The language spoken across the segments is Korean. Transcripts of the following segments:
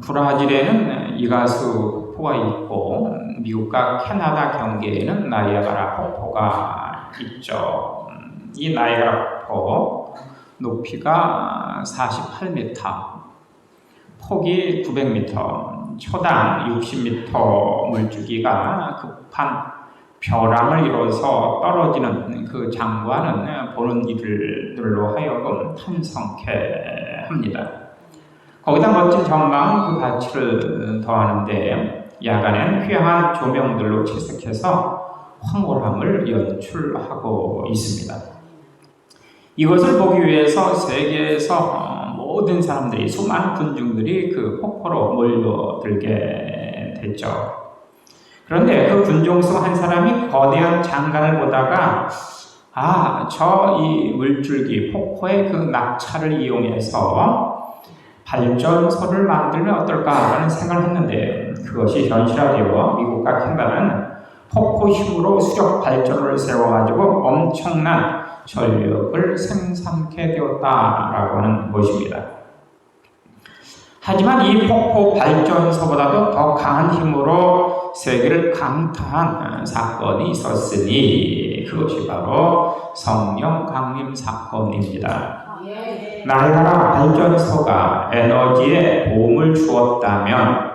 브라질에는 이가수 폭포가 있고 미국과 캐나다 경계에는 나이아가라 폭포가 있죠. 이 나이아가라 폭포 높이가 48m, 폭이 900m, 초당 60m 물줄기가 급한 벼랑을 이뤄서 떨어지는 그 장관은 보는 이들로 하여금 한성케 합니다. 거기다 멋진 전망은 그 가치를 더하는데 야간엔 휘황한 조명들로 채색해서 황홀함을 연출하고 있습니다. 이것을 보기 위해서 세계에서 모든 사람들이, 수많은 군중들이 그 폭포로 몰려들게 됐죠. 그런데 그 군중 중 한 사람이 거대한 장관을 보다가 저 이 물줄기 폭포의 그 낙차를 이용해서 발전소를 만들면 어떨까 하는 생각을 했는데 그것이 현실화되어 미국과 캐나다는 폭포 힘으로 수력 발전을 세워가지고 엄청난 전력을 생산케 되었다라고 하는 것입니다. 하지만 이 폭포 발전소보다도 더 강한 힘으로 세계를 강타한 사건이 있었으니 그것이 바로 성령 강림 사건입니다. 나이아가라 발전소가 에너지에 도움을 주었다면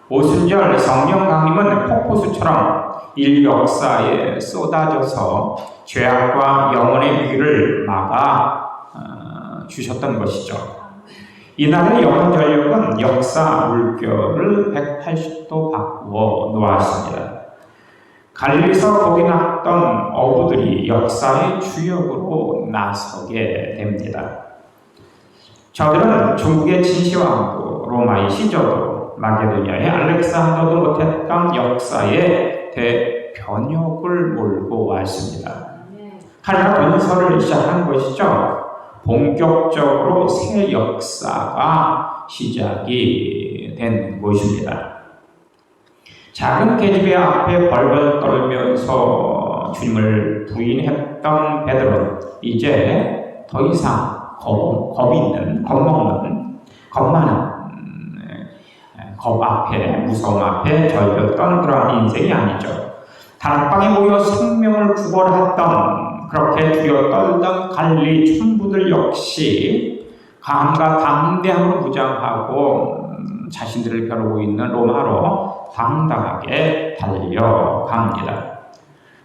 오순절 성령 강림은 폭포수처럼 인류 역사에 쏟아져서 죄악과 영혼의 위기를 막아 주셨던 것이죠. 이날의 영혼 전력은 역사 물결을 180도 바꾸어 놓았습니다. 갈릴리서 복이 났던 어부들이 역사의 주역으로 나서게 됩니다. 저들은 중국의 진시황도, 로마의 시저도, 마게도니아의 알렉산더도 못했던 역사의 대변혁을 몰고 왔습니다. 하나가 본서를 시작한 것이죠. 본격적으로 새 역사가 시작이 된 것입니다. 작은 계집애 앞에 벌벌 떨면서 주님을 부인했던 베드로는 이제 더 이상 겁 많은 겁 앞에, 무서움 앞에 절렸던 그런 인생이 아니죠. 다락방에 모여 생명을 구걸했던, 그렇게 두려워 떨던 갈릴리 천부들 역시 강함과 담대함으로 무장하고 자신들을 벼르고 있는 로마로 당당하게 달려갑니다.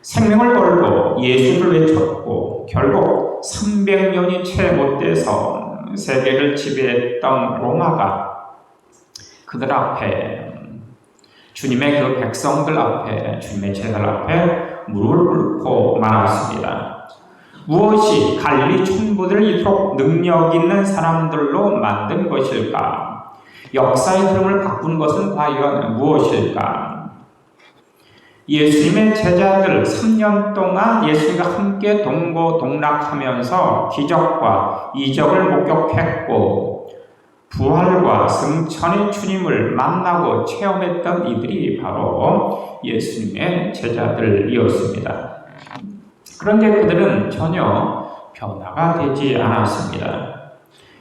생명을 걸고 예수를 외쳤고 결국 300년이 채 못 돼서 세계를 지배했던 로마가 그들 앞에, 주님의 그 백성들 앞에, 주님의 제자들 앞에 무릎을 꿇고 말았습니다. 무엇이 갈릴리 천부들을 이토록 능력 있는 사람들로 만든 것일까? 역사의 흐름을 바꾼 것은 과연 무엇일까? 예수님의 제자들 3년 동안 예수님과 함께 동고동락하면서 기적과 이적을 목격했고 부활과 승천의 주님을 만나고 체험했던 이들이 바로 예수님의 제자들이었습니다. 그런데 그들은 전혀 변화가 되지 않았습니다.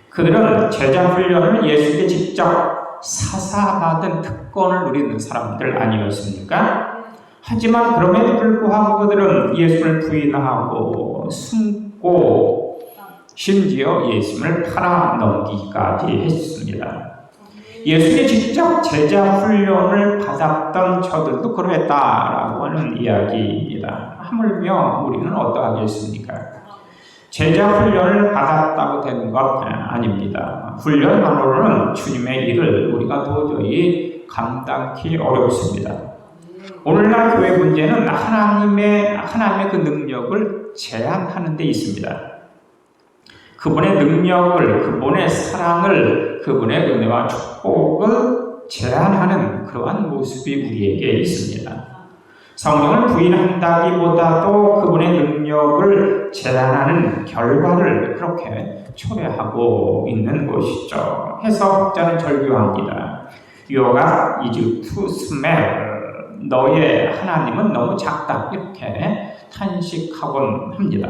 그들은 제자 훈련을 예수님께 직접 사사받은 특권을 누리는 사람들 아니었습니까? 하지만 그럼에도 불구하고 그들은 예수를 부인하고 숨고 심지어 예수님을 팔아넘기기까지 했습니다. 예수님이 직접 제자 훈련을 받았던 저들도 그러했다라고 하는 이야기입니다. 하물며 우리는 어떠하겠습니까? 제자 훈련을 받았다고 되는 것 아닙니다. 훈련만으로는 주님의 일을 우리가 도저히 감당하기 어렵습니다. 오늘날 교회 문제는 하나님의 그 능력을 제한하는 데 있습니다. 그분의 능력을, 그분의 사랑을, 그분의 은혜와 축복을 제한하는 그러한 모습이 우리에게 있습니다. 성령을 부인한다기보다도 그분의 능력을 제한하는 결과를 그렇게 초래하고 있는 것이죠. 해석자는 절규합니다. You are is too small. 너의 하나님은 너무 작다. 이렇게 탄식하곤 합니다.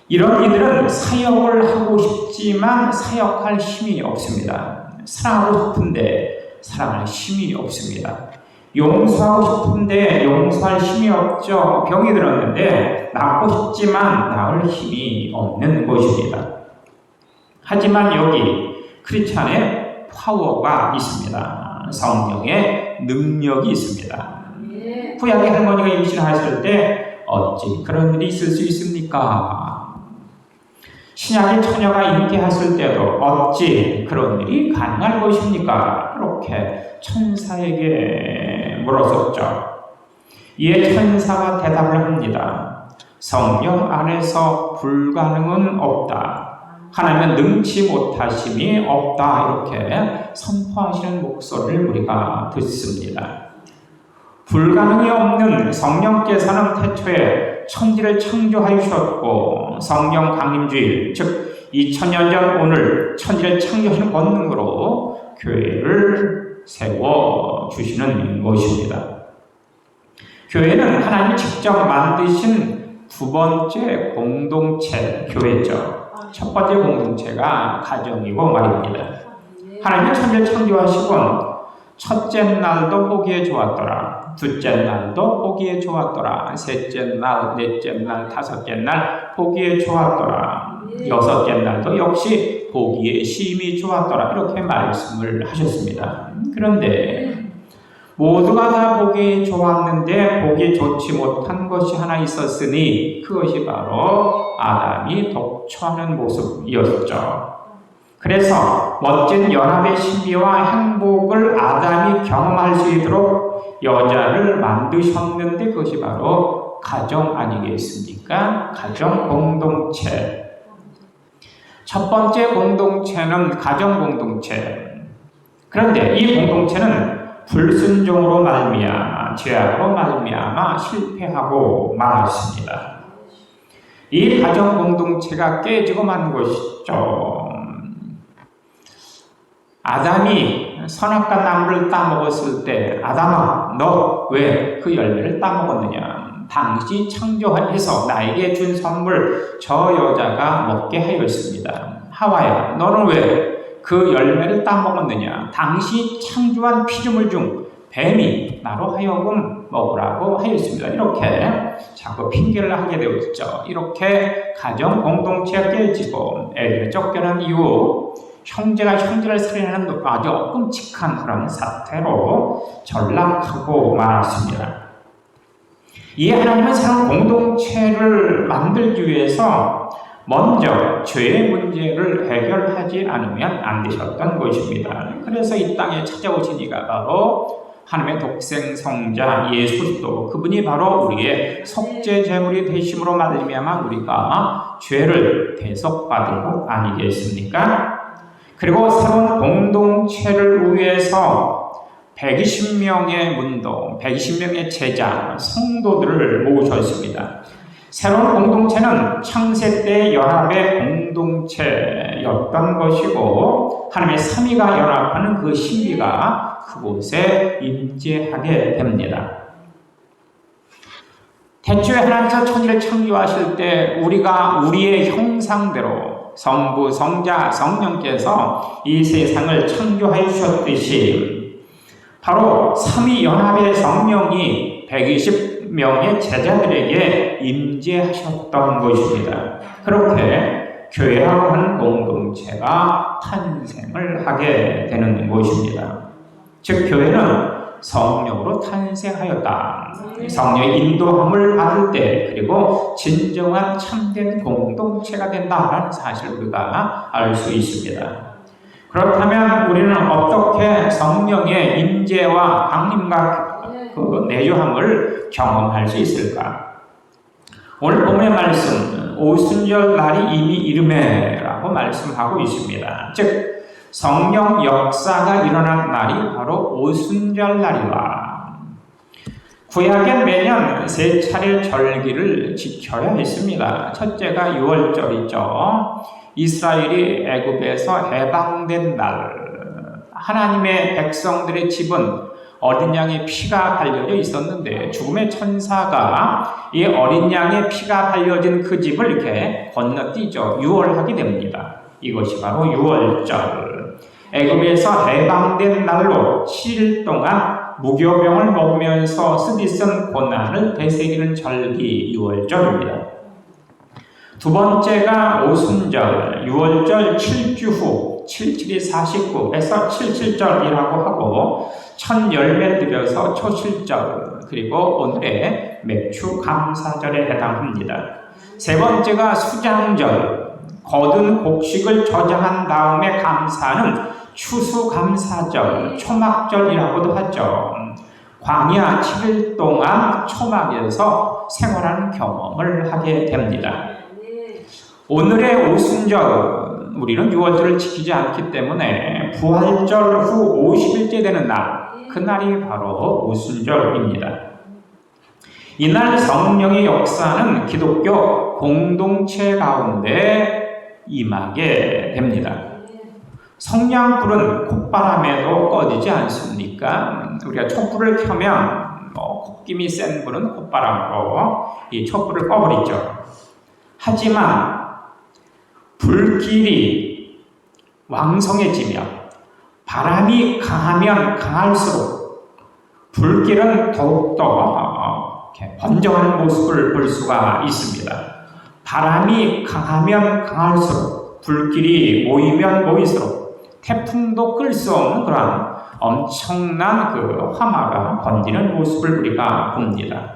이런 이들은 사역을 하고 싶지만 사역할 힘이 없습니다. 사랑하고 싶은데 사랑할 힘이 없습니다. 용서하고 싶은데 용서할 힘이 없죠. 병이 들었는데 낫고 싶지만 나을 힘이 없는 것입니다. 하지만 여기 크리스찬의 파워가 있습니다. 성령의 능력이 있습니다. 구약의 할머니가 임신하였을 때 어찌 그런 일이 있을 수 있습니까? 신약의 처녀가 잉태했을 때도 어찌 그런 일이 가능할 것입니까? 이렇게 천사에게 물었었죠. 이에 천사가 대답을 합니다. 성령 안에서 불가능은 없다. 하나님은 능치 못하심이 없다. 이렇게 선포하시는 목소리를 우리가 듣습니다. 불가능이 없는 성령께서는 태초에 천지를 창조하셨고 성령 강림주일, 즉 2000년 전 오늘 천지를 창조하신 권능으로 교회를 세워주시는 것입니다. 교회는 하나님이 직접 만드신 두 번째 공동체 교회죠. 첫 번째 공동체가 가정이고 말입니다. 하나님이 천지를 창조하시고 첫째 날도 보기에 좋았더라. 둘째 날도 보기에 좋았더라. 셋째 날, 넷째 날, 다섯째 날 보기에 좋았더라. 여섯째 날도 역시 보기에 심히 좋았더라. 이렇게 말씀을 하셨습니다. 그런데 모두가 다 보기에 좋았는데 보기에 좋지 못한 것이 하나 있었으니 그것이 바로 아담이 독초하는 모습이었죠. 그래서 멋진 연합의 신비와 행복을 아담이 경험할 수 있도록 여자를 만드셨는데 그것이 바로 가정 아니겠습니까? 가정 공동체. 첫 번째 공동체는 가정 공동체. 그런데 이 공동체는 불순종으로 말미암아 죄악으로 말미암아 실패하고 말았습니다. 이 가정 공동체가 깨지고 만 것이죠. 아담이 선악과 나무를 따먹었을 때 아담아 너 왜 그 열매를 따먹었느냐? 당시 창조해서 나에게 준 선물 저 여자가 먹게 하였습니다. 하와야 너는 왜 그 열매를 따먹었느냐? 당시 창조한 피조물 중 뱀이 나로 하여금 먹으라고 하였습니다. 이렇게 자꾸 핑계를 하게 되었죠. 이렇게 가정 공동체가 깨지고 애들이 쫓겨난 이후 형제가 형제를 살인하는 아주 끔찍한 그런 사태로 전락하고 말았습니다. 이에 하나님은 새로운 공동체를 만들기 위해서 먼저 죄의 문제를 해결하지 않으면 안 되셨던 것입니다. 그래서 이 땅에 찾아오신 이가 바로 하나님의 독생 성자 예수 그리스도, 그분이 바로 우리의 속죄 제물이 되심으로 말미암아 우리가 죄를 대속받은 것 아니겠습니까? 그리고 새로운 공동체를 위해서 120명의 문도, 120명의 제자, 성도들을 모으셨습니다. 새로운 공동체는 창세 때 연합의 공동체였던 것이고 하나님의 삼위가 연합하는 그 신비가 그곳에 임재하게 됩니다. 태초에 하나님께서 천지를 창조하실 때 우리가 우리의 형상대로 성부, 성자, 성령께서 이 세상을 창조하여 주셨듯이 바로 삼위연합의 성령이 120명의 제자들에게 임재하셨던 것입니다. 그렇게 교회라고 하는 공동체가 탄생을 하게 되는 것입니다. 즉 교회는 성령으로 탄생하였다. 성령의 인도함을 받을 때 그리고 진정한 참된 공동체가 된다는 사실을 우리가 알 수 있습니다. 그렇다면 우리는 어떻게 성령의 임재와 강림과 그 내주함을 경험할 수 있을까? 오늘 본문의 말씀, 오순절 날이 이미 이르매라고 말씀하고 있습니다. 즉 성령 역사가 일어난 날이 바로 오순절 날이라. 구약엔 매년 세 차례 절기를 지켜야 했습니다. 첫째가 6월절이죠. 이스라엘이 애굽에서 해방된 날, 하나님의 백성들의 집은 어린 양의 피가 발려져 있었는데 죽음의 천사가 이 어린 양의 피가 발려진 그 집을 이렇게 건너뛰죠. 유월하게 됩니다. 이것이 바로 유월절. 애굽에서 해방된 날로 7일 동안 무교병을 먹으면서 쓰디쓴 고난을 되새기는 절기 6월절입니다. 두 번째가 오순절, 6월절 7주 후 77이 49에서 77절이라고 하고 첫 열매 드려서 초실절, 그리고 오늘의 맥주 감사절에 해당합니다. 세 번째가 수장절, 거둔 곡식을 저장한 다음에 감사하는 추수감사절, 초막절이라고도 하죠. 광야 7일 동안 초막에서 생활하는 경험을 하게 됩니다. 오늘의 오순절, 우리는 6월절을 지키지 않기 때문에 부활절 후 50일째 되는 날, 그날이 바로 오순절입니다. 이날 성령의 역사는 기독교 공동체 가운데 임하게 됩니다. 성냥불은 콧바람에도 꺼지지 않습니까? 우리가 촛불을 켜면 콧김이 센 불은 콧바람으로 이 촛불을 꺼버리죠. 하지만 불길이 왕성해지며 바람이 강하면 강할수록 불길은 더욱더 번져가는 모습을 볼 수가 있습니다. 바람이 강하면 강할수록 불길이 모이면 모일수록 태풍도 끌 수 없는 그런 엄청난 그 화마가 번지는 모습을 우리가 봅니다.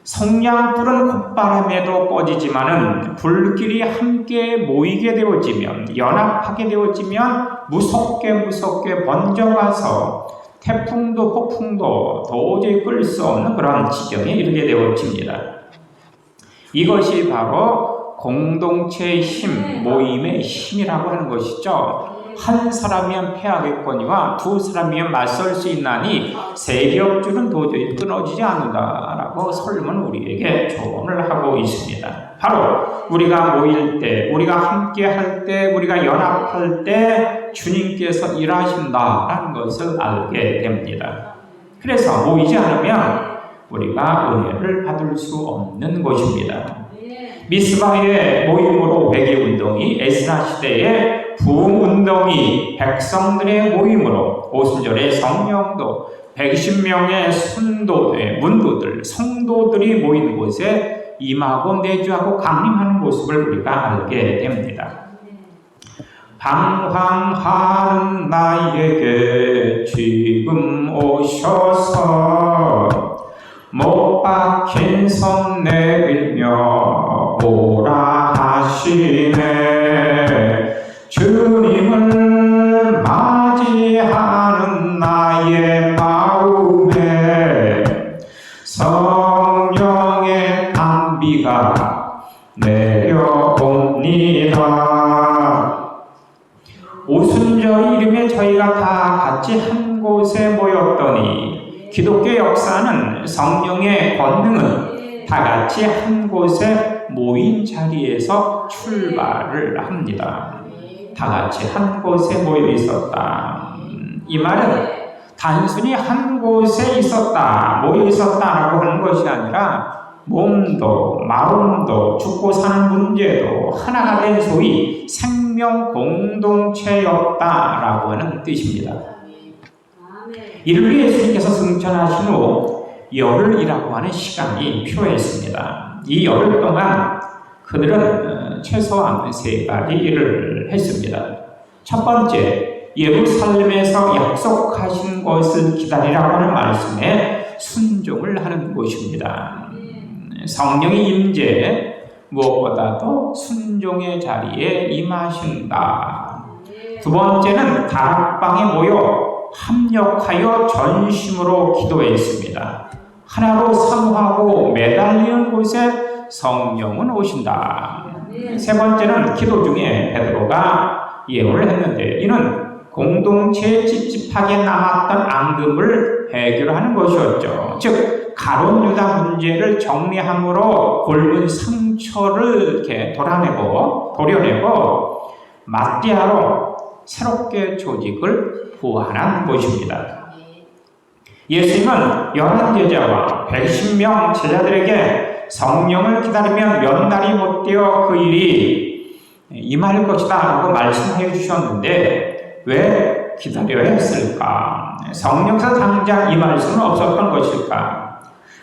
성냥불은 콧바람에도 꺼지지만은 불길이 함께 모이게 되어지면, 연합하게 되어지면 무섭게 번져가서 태풍도 폭풍도 도저히 끌 수 없는 그런 지경에 이르게 되어집니다. 이것이 바로 공동체의 힘, 모임의 힘이라고 하는 것이죠. 한 사람이면 패하겠거니와 두 사람이면 맞설 수 있나니 세 겹줄은 도저히 끊어지지 않는다라고 설문은 우리에게 조언을 하고 있습니다. 바로 우리가 모일 때, 우리가 함께 할 때, 우리가 연합할 때 주님께서 일하신다라는 것을 알게 됩니다. 그래서 모이지 않으면 우리가 은혜를 받을 수 없는 것입니다. 미스바의 모임으로 회개운동이, 에스라 시대의 부흥운동이, 백성들의 모임으로 오순절의 성령도, 120명의 문도들, 성도들이 모이는 곳에 임하고 내주하고 강림하는 모습을 우리가 알게 됩니다. 방황하는 나에게 지금 오셔서 못 박힌 손 내밀며 오라 하시네. 주님을 맞이하는 나의 마음에 성령의 단비가 내려옵니다. 오순절 이름에 저희가 다 같이 한 곳에 모였더니 기독교 역사는 성령의 권능은 다 같이 한 곳에 모인 자리에서 출발을 합니다. 다 같이 한 곳에 모여 있었다. 이 말은 단순히 한 곳에 있었다, 모여 있었다라고 하는 것이 아니라 몸도 마음도 죽고 사는 문제도 하나가 된 소위 생명 공동체였다라고 하는 뜻입니다. 이를 위해 예수님께서 승천하신 후 열흘이라고 하는 시간이 필요했습니다. 이 열흘 동안 그들은 최소한 세 가지 일을 했습니다. 첫 번째, 예루살렘에서 약속하신 것을 기다리라고 하는 말씀에 순종을 하는 것입니다. 성령의 임재, 무엇보다도 순종의 자리에 임하신다. 두 번째는 다락방에 모여 합력하여 전심으로 기도했습니다. 하나로 사모하고 매달리는 곳에 성령은 오신다. 세 번째는 기도 중에 베드로가 예언을 했는데 이는 공동체에 찝찝하게 남았던 앙금을 해결하는 것이었죠. 즉 가룟 유다 문제를 정리함으로 골문 상처를 이렇게 도려내고 마띠아로 새롭게 조직을 부활한 것입니다. 예수님은 11제자와 110명 제자들에게 성령을 기다리면 몇 날이 못 되어 그 일이 임할 것이다 라고 말씀해 주셨는데 왜 기다려야 했을까? 성령께서 당장 임할 수는 없었던 것일까?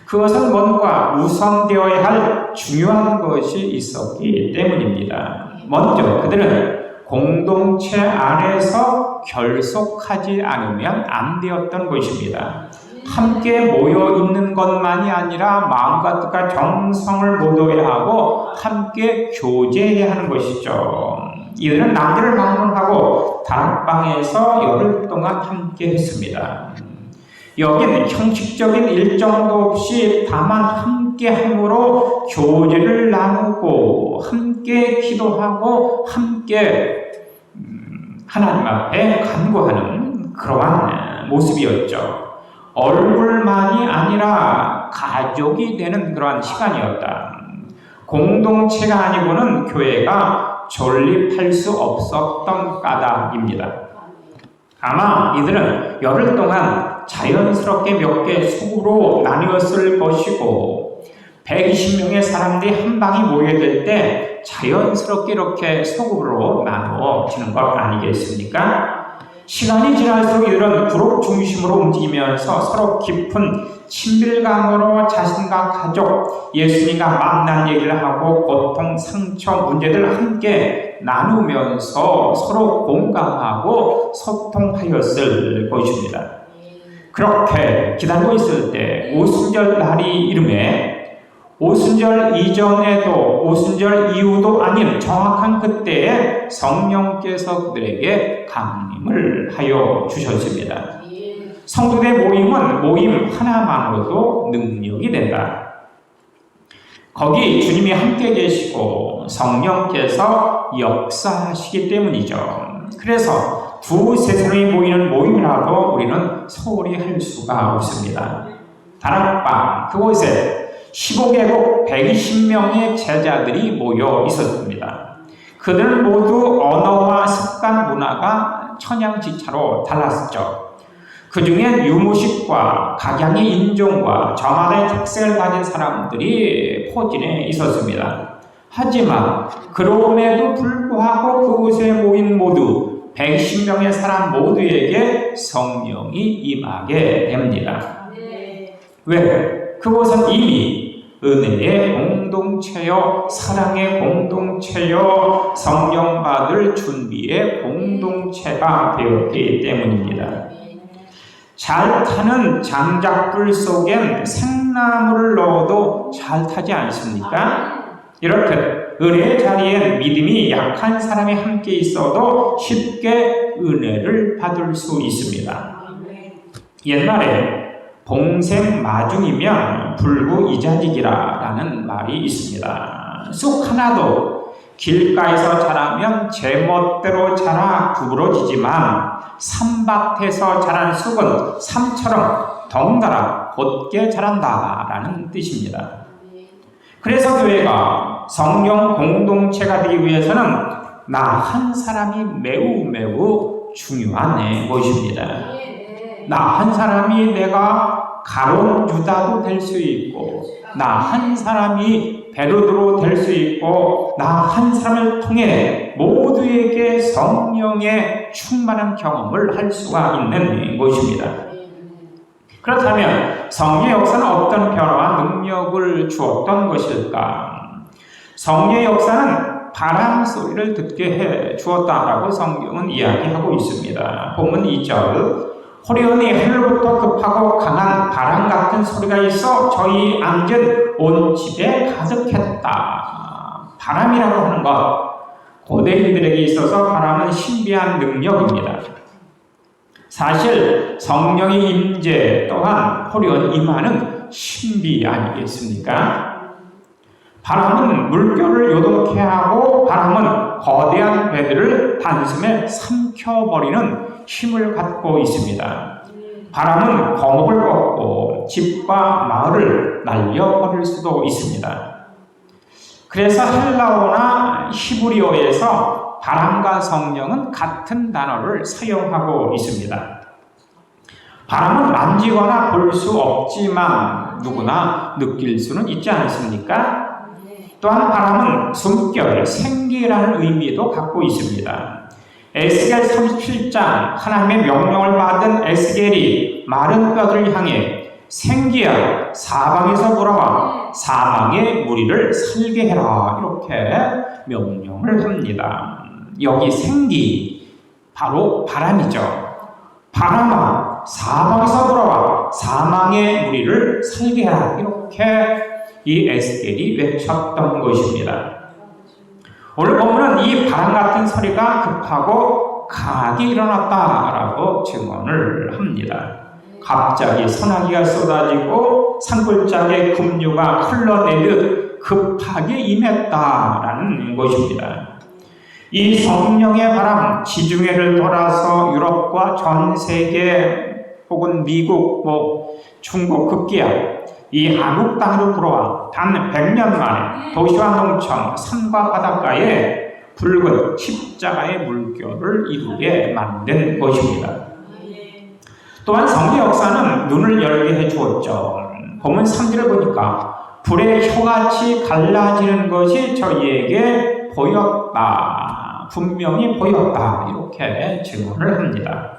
그것은 뭔가 우선되어야 할 중요한 것이 있었기 때문입니다. 먼저 그들은 공동체 안에서 결속하지 않으면 안 되었던 것입니다. 함께 모여 있는 것만이 아니라 마음과 뜻과 정성을 모두해야 하고 함께 교제해야 하는 것이죠. 이들은 남들을 방문하고 다락방에서 열흘 동안 함께 했습니다. 여기는 형식적인 일정도 없이 다만 함께 함으로 교제를 나누고 함께 기도하고 함께 하나님 앞에 간구하는 그러한 모습이었죠. 얼굴만이 아니라 가족이 되는 그러한 시간이었다. 공동체가 아니고는 교회가 존립할 수 없었던 까닭입니다. 아마 이들은 열흘 동안 자연스럽게 몇 개 속으로 나뉘었을 것이고 120명의 사람들이 한 방에 모여들 때 자연스럽게 이렇게 소급으로 나누어지는 것 아니겠습니까? 시간이 지날수록 이들은 그룹 중심으로 움직이면서 서로 깊은 친밀감으로 자신과 가족, 예수님과 만난 얘기를 하고 고통, 상처, 문제들을 함께 나누면서 서로 공감하고 소통하였을 것입니다. 그렇게 기다리고 있을 때 오순절 날이 이름에 오순절 이전에도 오순절 이후도 아닌 정확한 그때에 성령께서 그들에게 강림을 하여 주셨습니다. 성도의 모임은 모임 하나만으로도 능력이 된다. 거기 주님이 함께 계시고 성령께서 역사하시기 때문이죠. 그래서 두세 사람이 모이는 모임이라도 우리는 소홀히 할 수가 없습니다. 다락방 그곳에 15개국 120명의 제자들이 모여 있었습니다. 그들 모두 언어와 습관 문화가 천양지차로 달랐었죠. 그 중엔 유무식과 각양의 인종과 저만의 특색을 가진 사람들이 포진해 있었습니다. 하지만 그럼에도 불구하고 그곳에 모인 모두 120명의 사람 모두에게 성령이 임하게 됩니다. 왜? 그것은 이미 은혜의 공동체요, 사랑의 공동체요, 성령 받을 준비의 공동체가 되었기 때문입니다. 잘 타는 장작불 속엔 생나무를 넣어도 잘 타지 않습니까? 이렇듯 은혜의 자리엔 믿음이 약한 사람이 함께 있어도 쉽게 은혜를 받을 수 있습니다. 옛날에 봉생 마중이면 불구이자직이라는 말이 있습니다. 쑥 하나도 길가에서 자라면 제멋대로 자라 구부러지지만 산밭에서 자란 쑥은 산처럼 덩달아 곧게 자란다라는 뜻입니다. 그래서 교회가 성령 공동체가 되기 위해서는 나 한 사람이 매우 중요한 것입니다. 나 한 사람이 내가 가론 유다도 될 수 있고 나 한 사람이 베르도로 될 수 있고 나 한 사람을 통해 모두에게 성령의 충만한 경험을 할 수가 있는 것입니다. 그렇다면 성령의 역사는 어떤 변화와 능력을 주었던 것일까? 성령의 역사는 바람 소리를 듣게 해 주었다라고 성경은 이야기하고 있습니다. 본문 2절 호련히 하늘부터 급하고 강한 바람 같은 소리가 있어 저희 앉은 온 집에 가득했다. 바람이라고 하는 것, 고대인들에게 있어서 바람은 신비한 능력입니다. 사실 성령의 임재 또한 호련 임하는 신비 아니겠습니까? 바람은 물결을 요동케 하고 바람은 거대한 배들을 단숨에 삼켜버리는 힘을 갖고 있습니다. 바람은 거목을 꺾고 집과 마을을 날려버릴 수도 있습니다. 그래서 헬라어나 히브리어에서 바람과 성령은 같은 단어를 사용하고 있습니다. 바람은 만지거나 볼 수 없지만 누구나 느낄 수는 있지 않습니까? 또한 바람은 숨결, 생기라는 의미도 갖고 있습니다. 에스겔 37장 하나님의 명령을 받은 에스겔이 마른 뼈들을 향해 생기야 사방에서 돌아와 사망의 무리를 살게 해라 이렇게 명령을 합니다. 여기 생기 바로 바람이죠. 바람아 사방에서 돌아와 사망의 무리를 살게 해라 이렇게 이 에스겔이 외쳤던 것입니다. 오늘 보면은 이 바람 같은 소리가 급하고 강하게 일어났다라고 증언을 합니다. 갑자기 소나기가 쏟아지고 산골짜기의 급류가 흘러내듯 급하게 임했다라는 것입니다. 이 성령의 바람, 지중해를 돌아서 유럽과 전 세계 혹은 미국, 중국, 급기야 이 한국 땅으로 불어와 단 100년 만에 도시와 농촌, 산과 바닷가에 붉은 십자가의 물결을 이루게 만든 것입니다. 또한 성의 역사는 눈을 열게 해주었죠. 보면 3절을 보니까 불의 혀같이 갈라지는 것이 저희에게 보였다. 분명히 보였다. 이렇게 증언을 합니다.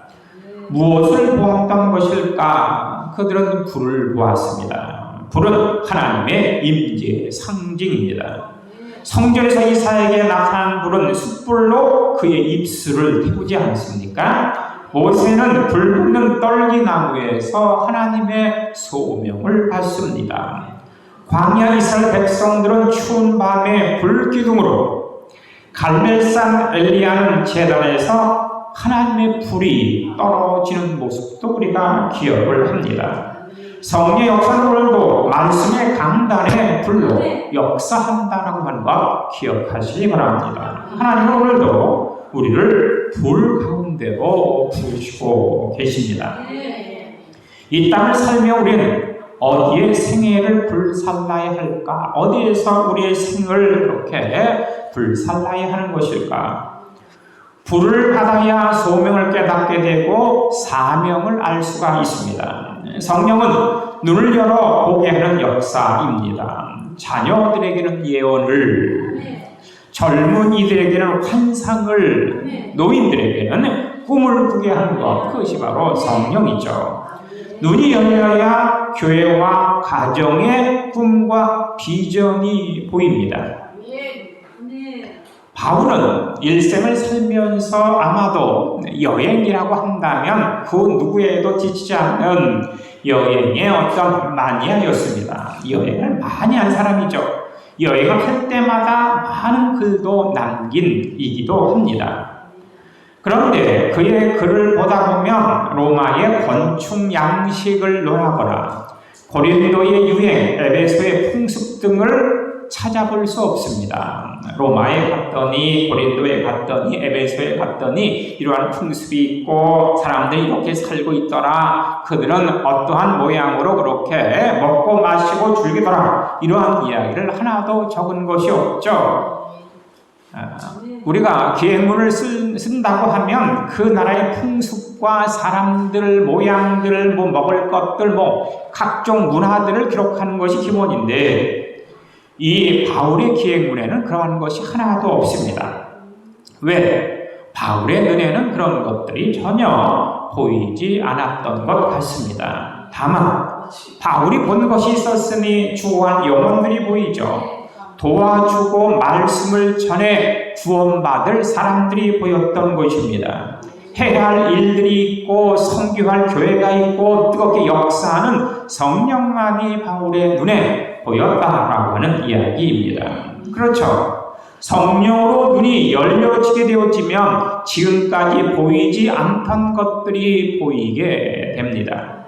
무엇을 보았던 것일까? 그들은 불을 보았습니다. 불은 하나님의 임재의 상징입니다. 성전에서 이사에게 나타난 불은 숯불로 그의 입술을 태우지 않습니까? 모세는 불 붙는 떨기나무에서 하나님의 소명을 받습니다. 광야 이스라엘 백성들은 추운 밤에 불기둥으로 갈멜산 엘리야는 제단에서 하나님의 불이 떨어지는 모습도 우리가 기억을 합니다. 성령의 역사는 오늘도 말씀의 강단의 불로 역사한다라고 하는 것 기억하시기 바랍니다. 하나님은 오늘도 우리를 불 가운데로 부르시고 계십니다. 이 땅을 살며 우리는 어디에 생애를 불살라야 할까? 어디에서 우리의 생을 그렇게 불살라야 하는 것일까? 불을 받아야 소명을 깨닫게 되고 사명을 알 수가 있습니다. 성령은 눈을 열어 보게 하는 역사입니다. 자녀들에게는 예언을, 젊은이들에게는 환상을, 노인들에게는 꿈을 꾸게 하는 것, 그것이 바로 성령이죠. 눈이 열려야 교회와 가정의 꿈과 비전이 보입니다. 바울은 일생을 살면서 아마도 여행이라고 한다면 그 누구에도 지치지 않는 여행의 어떤 마니아였습니다. 여행을 많이 한 사람이죠. 여행을 할 때마다 많은 글도 남긴 이기도 합니다. 그런데 그의 글을 보다 보면 로마의 건축 양식을 논하거나 고린도의 유행, 에베소의 풍습 등을 찾아볼 수 없습니다. 로마에 갔더니, 고린도에 갔더니, 에베소에 갔더니 이러한 풍습이 있고 사람들이 이렇게 살고 있더라. 그들은 어떠한 모양으로 그렇게 먹고 마시고 즐기더라. 이러한 이야기를 하나도 적은 것이 없죠. 우리가 기행문을 쓴다고 하면 그 나라의 풍습과 사람들, 모양들, 먹을 것들, 각종 문화들을 기록하는 것이 기본인데 이 바울의 기행문에는 그러한 것이 하나도 없습니다. 왜? 바울의 눈에는 그런 것들이 전혀 보이지 않았던 것 같습니다. 다만 바울이 본 것이 있었으니 주어한 영혼들이 보이죠. 도와주고 말씀을 전해 구원받을 사람들이 보였던 것입니다. 해야 할 일들이 있고 선교할 교회가 있고 뜨겁게 역사하는 성령만이 바울의 눈에 보였다라고 하는 이야기입니다. 그렇죠. 성령으로 눈이 열려지게 되어지면 지금까지 보이지 않던 것들이 보이게 됩니다.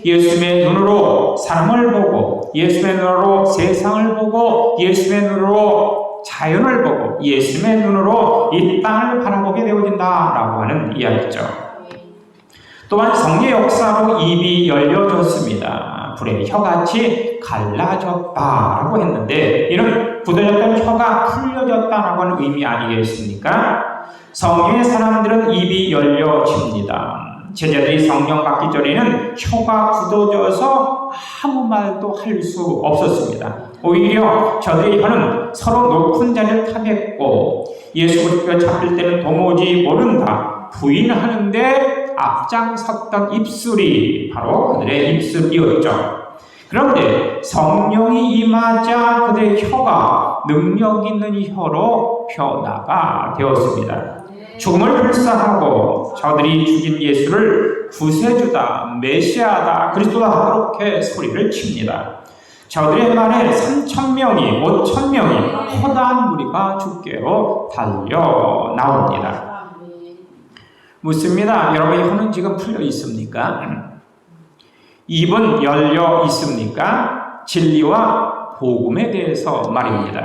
예수님의 눈으로 사람을 보고, 예수님의 눈으로 세상을 보고, 예수님의 눈으로 자연을 보고, 예수님의 눈으로 이 땅을 바라보게 되어진다라고 하는 이야기죠. 또한 성령의 역사로 입이 열려졌습니다. 불의 혀같이 갈라졌다라고 했는데 이는 굳어졌던 혀가 풀려졌다라고 하는 의미 아니겠습니까? 성령의 사람들은 입이 열려집니다. 제자들이 성령 받기 전에는 혀가 굳어져서 아무 말도 할 수 없었습니다. 오히려 저들의 혀는 서로 높은 자리를 탑했고 예수 그리스도가 잡힐 때는 도무지 모른다 부인하는데 앞장섰던 입술이 바로 그들의 입술이었죠. 그런데 성령이 임하자 그들의 혀가 능력 있는 혀로 변화가 되었습니다. 죽음을 불사하고 저들이 죽인 예수를 구세주다, 메시아다, 그리스도다 그렇게 소리를 칩니다. 저들의 말에 3,000명이, 5,000명이 허다한 무리가 주께로 달려 나옵니다. 묻습니다. 여러분의 혀는 지금 풀려 있습니까? 입은 열려 있습니까? 진리와 복음에 대해서 말입니다.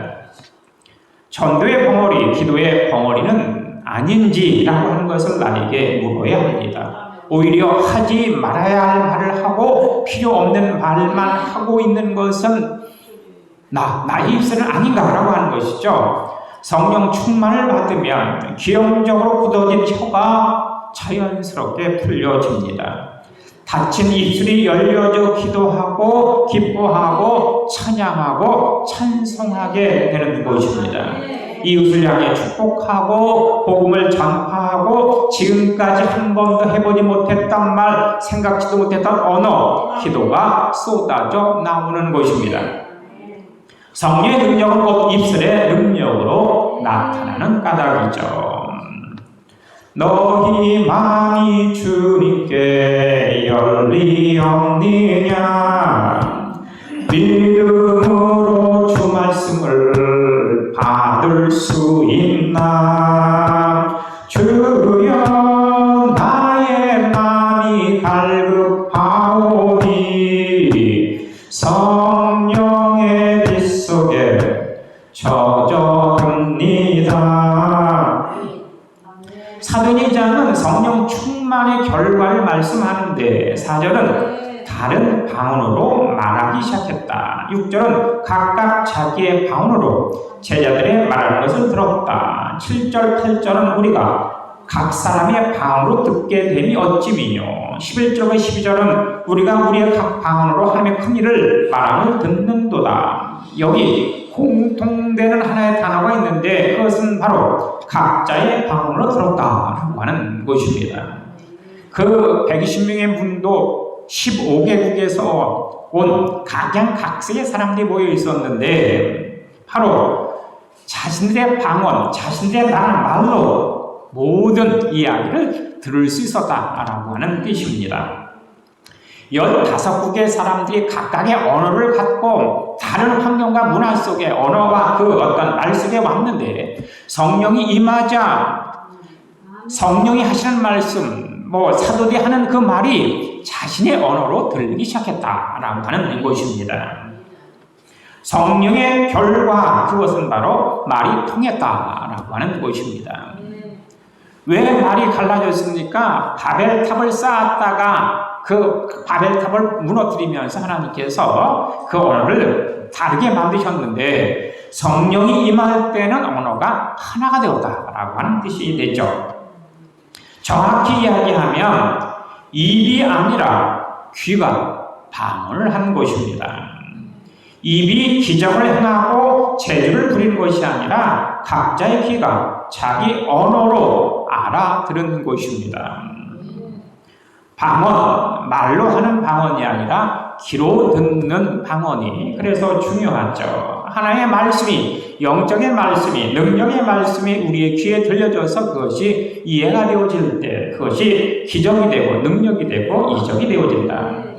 전도의 벙어리, 기도의 벙어리는 아닌지라고 하는 것을 나에게 물어야 합니다. 오히려 하지 말아야 할 말을 하고 필요 없는 말만 하고 있는 것은 나의 입술은 아닌가라고 하는 것이죠. 성령 충만을 받으면 기형적으로 굳어진 혀가 자연스럽게 풀려집니다. 닫힌 입술이 열려져 기도하고 기뻐하고 찬양하고 찬송하게 되는 것입니다. 이웃을 향해 축복하고 복음을 전파하고 지금까지 한 번도 해보지 못했던 말, 생각지도 못했던 언어, 기도가 쏟아져 나오는 것입니다. 성령의 능력은 곧 입술의 능력으로 나타나는 까닭이죠. 너희 마음이 주님께 열리었느냐? 믿음으로 주 말씀을 받을 수 있나? 주여 나의 마음이 갈급하오니 성령의 빛 속에 젖어듭니다. 사도행전은 성령 충만의 결과를 말씀하는데 4절은 다른 방언으로 말하기 시작했다. 6절은 각각 자기의 방언으로 제자들의 말하는 것을 들었다. 7절, 8절은 우리가 각 사람의 방언으로 듣게 됨이 어찌미뇨. 11절과 12절은 우리가 우리의 각 방언으로 하나님의 큰 일을 말함을 듣는도다. 여기 공통되는 하나의 단어가 있는데 그것은 바로 각자의 방언으로 들었다라고 하는 것입니다. 그 120명의 분도 15개국에서 온 각양각색의 사람들이 모여 있었는데 바로 자신들의 방언, 자신들의 말로 모든 이야기를 들을 수 있었다라고 하는 뜻입니다. 15국의 사람들이 각각의 언어를 갖고 다른 환경과 문화 속에 언어와 그 어떤 말 속에 왔는데 성령이 임하자 성령이 하시는 말씀, 사도들이 하는 그 말이 자신의 언어로 들리기 시작했다라고 하는 것입니다. 성령의 결과, 그것은 바로 말이 통했다라고 하는 것입니다. 왜 말이 갈라졌습니까? 바벨탑을 쌓았다가 그 바벨탑을 무너뜨리면서 하나님께서 그 언어를 다르게 만드셨는데 성령이 임할 때는 언어가 하나가 되었다라고 하는 뜻이 되죠. 정확히 이야기하면 입이 아니라 귀가 방언을 한 것입니다. 입이 기적을 행하고 재주를 부리는 것이 아니라 각자의 귀가 자기 언어로 알아들은 것입니다. 방언, 말로 하는 방언이 아니라 귀로 듣는 방언이 그래서 중요하죠. 하나의 말씀이, 영적인 말씀이, 능력의 말씀이 우리의 귀에 들려져서 그것이 이해가 되어질 때 그것이 기적이 되고 능력이 되고 이적이 되어진다.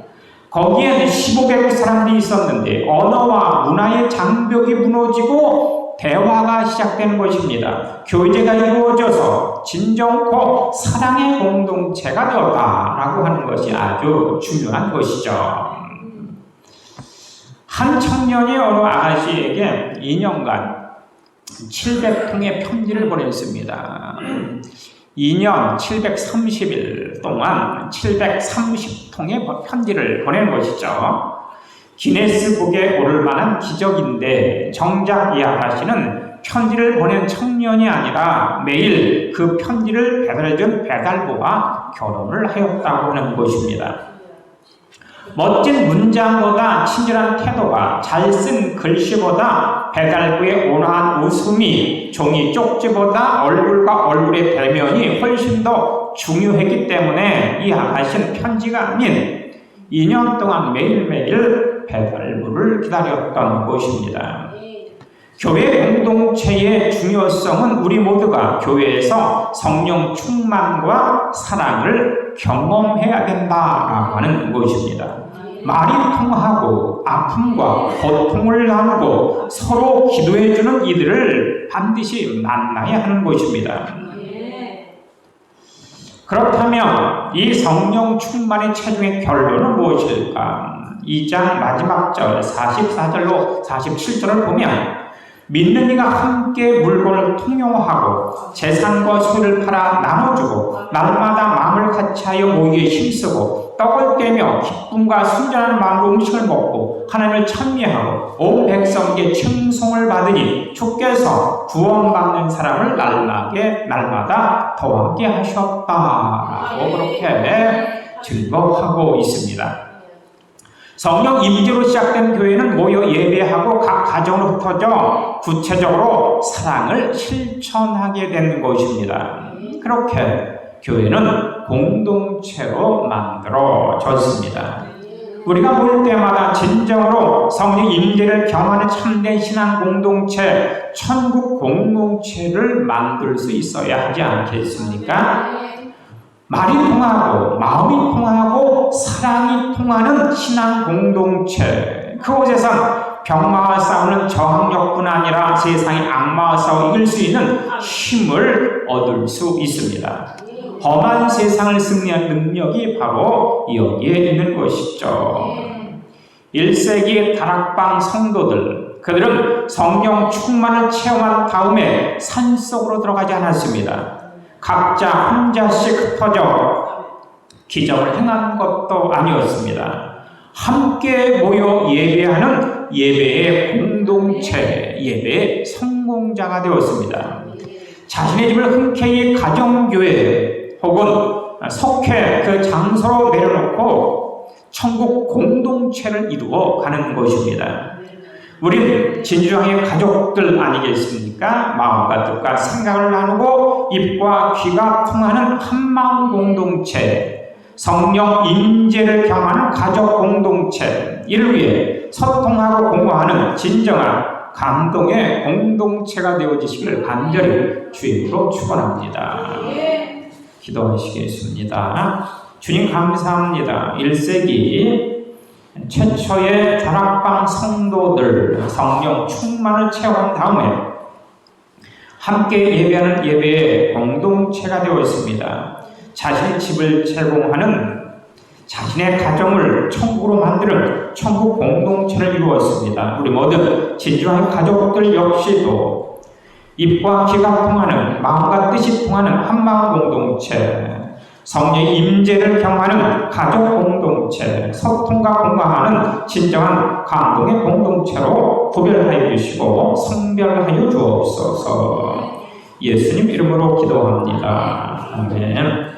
거기에는 15개국 사람들이 있었는데 언어와 문화의 장벽이 무너지고 대화가 시작되는 것입니다. 교제가 이루어져서 진정코 사랑의 공동체가 되었다라고 하는 것이 아주 중요한 것이죠. 한 청년이 어느 아가씨에게 2년간 700통의 편지를 보냈습니다. 2년 730일 동안 730통의 편지를 보낸 것이죠. 기네스북에 오를 만한 기적인데 정작 이 아가씨는 편지를 보낸 청년이 아니라 매일 그 편지를 배달해준 배달부와 결혼을 하였다고 하는 것입니다. 멋진 문장보다 친절한 태도가 잘 쓴 글씨보다 배달부의 온화한 웃음이 종이 쪽지보다 얼굴과 얼굴의 대면이 훨씬 더 중요했기 때문에 이 아가씨는 편지가 아닌 2년 동안 매일매일 배달부를 기다렸던 것입니다. 교회 공동체의 중요성은 우리 모두가 교회에서 성령 충만과 사랑을 경험해야 된다라고 하는 것입니다. 말이 통하고 아픔과 고통을 나누고 서로 기도해주는 이들을 반드시 만나야 하는 것입니다. 그렇다면 이 성령 충만의 최종의 결론은 무엇일까? 2장 마지막 절 44절로 47절을 보면 믿는 이가 함께 물건을 통용하고 재산과 소유를 팔아 나눠주고 날마다 마음을 같이하여 모이에 힘쓰고 떡을 떼며 기쁨과 순전한 마음으로 음식을 먹고 하나님을 찬미하고 온 백성에게 칭송을 받으니 주께서 구원받는 사람을 날마다 더하게 하셨다라고 그렇게 증거하고 있습니다. 성령 임재로 시작된 교회는 모여 예배하고 각 가정으로 흩어져 구체적으로 사랑을 실천하게 된 것입니다. 그렇게 교회는 공동체로 만들어졌습니다. 우리가 볼 때마다 진정으로 성령 임재를 경험하는 참된 신앙 공동체, 천국 공동체를 만들 수 있어야 하지 않겠습니까? 말이 통하고 마음이 통하고 사랑이 통하는 신앙 공동체, 그곳에선 병마와 싸우는 저항력뿐 아니라 세상의 악마와 싸워 이길 수 있는 힘을 얻을 수 있습니다. 험한 세상을 승리한 능력이 바로 여기에 있는 것이죠. 1세기 다락방 성도들, 그들은 성령 충만을 체험한 다음에 산속으로 들어가지 않았습니다. 각자 한 자씩 흩어져 기적을 행한 것도 아니었습니다. 함께 모여 예배하는 예배의 공동체, 예배의 성공자가 되었습니다. 자신의 집을 흔쾌히 가정교회 혹은 속회 그 장소로 내려놓고 천국 공동체를 이루어 가는 것입니다. 우린 진주왕의 가족들 아니겠습니까? 마음과 뜻과 생각을 나누고 입과 귀가 통하는 한마음 공동체, 성령 임재를 경험하는 가족 공동체, 이를 위해 소통하고 공부하는 진정한 감동의 공동체가 되어지시길 간절히 주임으로 축원합니다. 기도하시겠습니다. 주님 감사합니다. 1세기 최초의 다락방 성도들 성령 충만을 체험한 다음에 함께 예배하는 예배의 공동체가 되었습니다. 자신의 집을 제공하는 자신의 가정을 천국으로 만드는 천국 공동체를 이루었습니다. 우리 모든 진주한 가족들 역시도 입과 귀가 통하는 마음과 뜻이 통하는 한마음 공동체, 성령의 임재를 경험하는 가족 공동체, 소통과 공감하는 진정한 감동의 공동체로 구별하여 주시고 성별하여 주옵소서. 예수님 이름으로 기도합니다. 아멘.